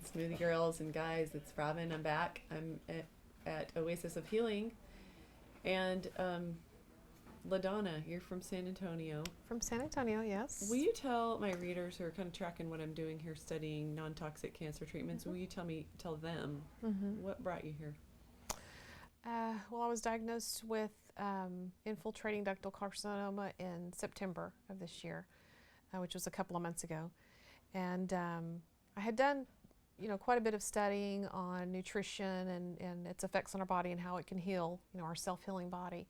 Smoothie Girls and guys. It's Robin. I'm back. I'm at Oasis of Healing. And LaDonna, you're from San Antonio. From San Antonio, yes. Will you tell my readers who are kind of tracking what I'm doing here, studying non-toxic cancer treatments, will you tell them what brought you here? Well, I was diagnosed with infiltrating ductal carcinoma in September of this year, which was a couple of months ago. And I had done, quite a bit of studying on nutrition and its effects on our body and how it can heal, our self-healing body.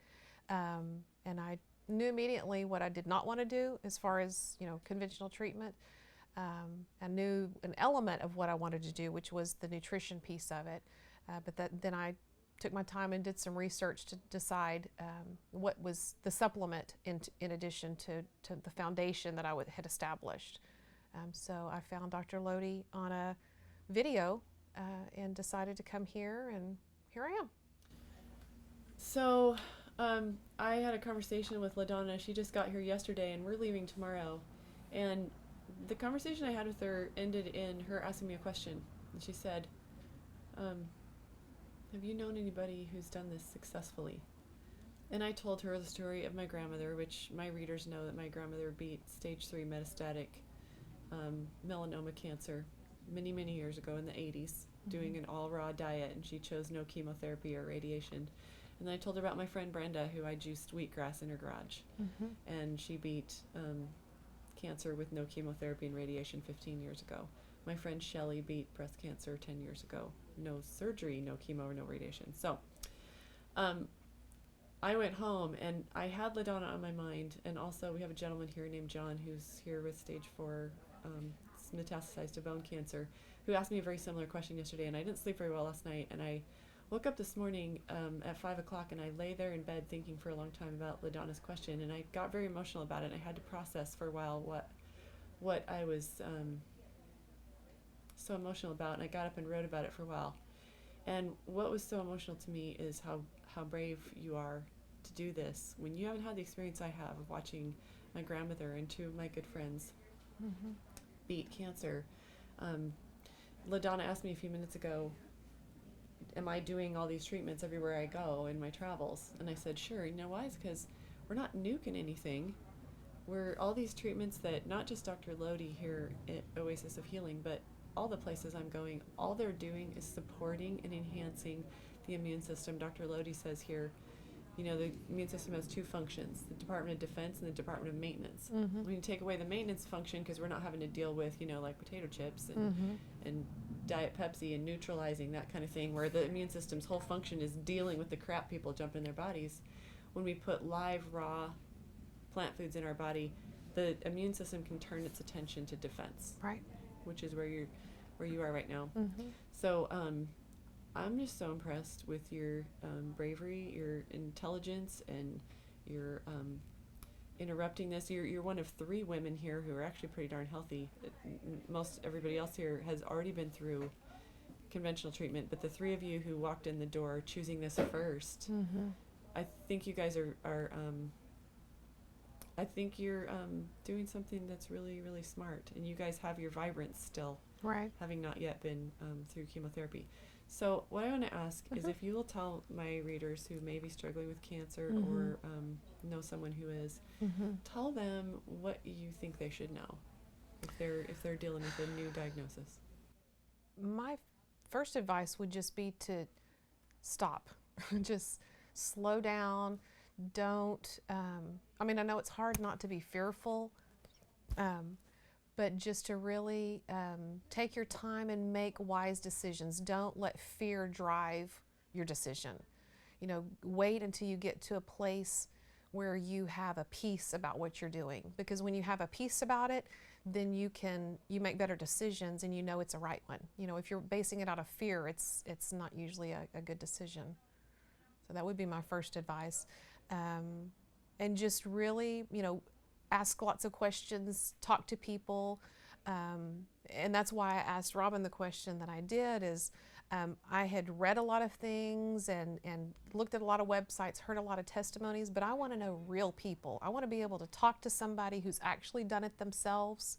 And I knew immediately what I did not want to do as far as, conventional treatment. I knew an element of what I wanted to do, which was the nutrition piece of it. Then I took my time and did some research to decide what was the supplement in addition to the foundation that I had established. So I found Dr. Lodi on a video and decided to come here, and here I am. So I had a conversation with LaDonna. She just got here yesterday, and we're leaving tomorrow. And the conversation I had with her ended in her asking me a question. And she said, have you known anybody who's done this successfully? And I told her the story of my grandmother, which my readers know that my grandmother beat stage 3 metastatic melanoma cancer many, many years ago in the 80s, doing an all raw diet, and she chose no chemotherapy or radiation. And then I told her about my friend Brenda, who I juiced wheatgrass in her garage. And she beat cancer with no chemotherapy and radiation 15 years ago. My friend Shelley beat breast cancer 10 years ago. No surgery, no chemo, or no radiation. So I went home, and I had LaDonna on my mind, and also we have a gentleman here named John who's here with stage 4 metastasized to bone cancer, who asked me a very similar question yesterday, and I didn't sleep very well last night, and I woke up this morning at 5 o'clock, and I lay there in bed thinking for a long time about LaDonna's question, and I got very emotional about it, and I had to process for a while what I was so emotional about, and I got up and wrote about it for a while. And what was so emotional to me is how brave you are to do this when you haven't had the experience I have of watching my grandmother and 2 of my good friends beat cancer. LaDonna asked me a few minutes ago, am I doing all these treatments everywhere I go in my travels? And I said, sure. You know why? It's because we're not nuking anything. We're all these treatments that not just Dr. Lodi here at Oasis of Healing, but all the places I'm going, all they're doing is supporting and enhancing the immune system. Dr. Lodi says here, the immune system has 2 functions, the Department of Defense and the Department of Maintenance. When you take away the maintenance function, because we're not having to deal with, like potato chips and Diet Pepsi and neutralizing that kind of thing, where the immune system's whole function is dealing with the crap people dump in their bodies. When we put live, raw plant foods in our body, the immune system can turn its attention to defense. Right. Which is where you are right now. So I'm just so impressed with your bravery, your intelligence, and your interrupting this. You're one of 3 women here who are actually pretty darn healthy. Most everybody else here has already been through conventional treatment, but the 3 of you who walked in the door choosing this first, I think you guys are I think you're doing something that's really, really smart, and you guys have your vibrance still, right? Having not yet been through chemotherapy. So what I want to ask is if you will tell my readers who may be struggling with cancer or know someone who is, tell them what you think they should know if they're dealing with a new diagnosis. My first advice would just be to stop, just slow down. Don't, I know it's hard not to be fearful, but just to really take your time and make wise decisions. Don't let fear drive your decision. Wait until you get to a place where you have a peace about what you're doing, because when you have a peace about it, then you make better decisions, and it's a right one. If you're basing it out of fear, it's not usually a good decision. So that would be my first advice. And just really, ask lots of questions, talk to people. And that's why I asked Robin the question that I did is, I had read a lot of things and looked at a lot of websites, heard a lot of testimonies, but I want to know real people. I want to be able to talk to somebody who's actually done it themselves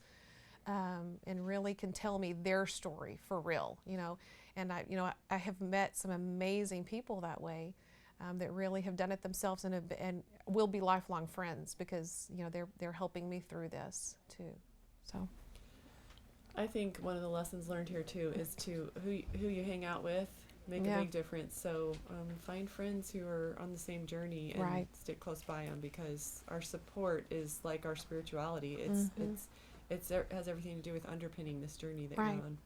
and really can tell me their story for real, you know. And I have met some amazing people that way, that really have done it themselves and will be lifelong friends because, you know, they're helping me through this too. So I think one of the lessons learned here too is to who you hang out with make Yeah. a big difference. So find friends who are on the same journey and Right. stick close by them, because our support is like our spirituality. It has everything to do with underpinning this journey that Right. you're on.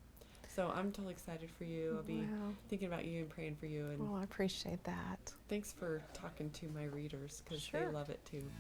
So I'm totally excited for you. I'll be Wow. thinking about you and praying for you. And Well, I appreciate that. thanks for talking to my readers, because they Sure. love it too.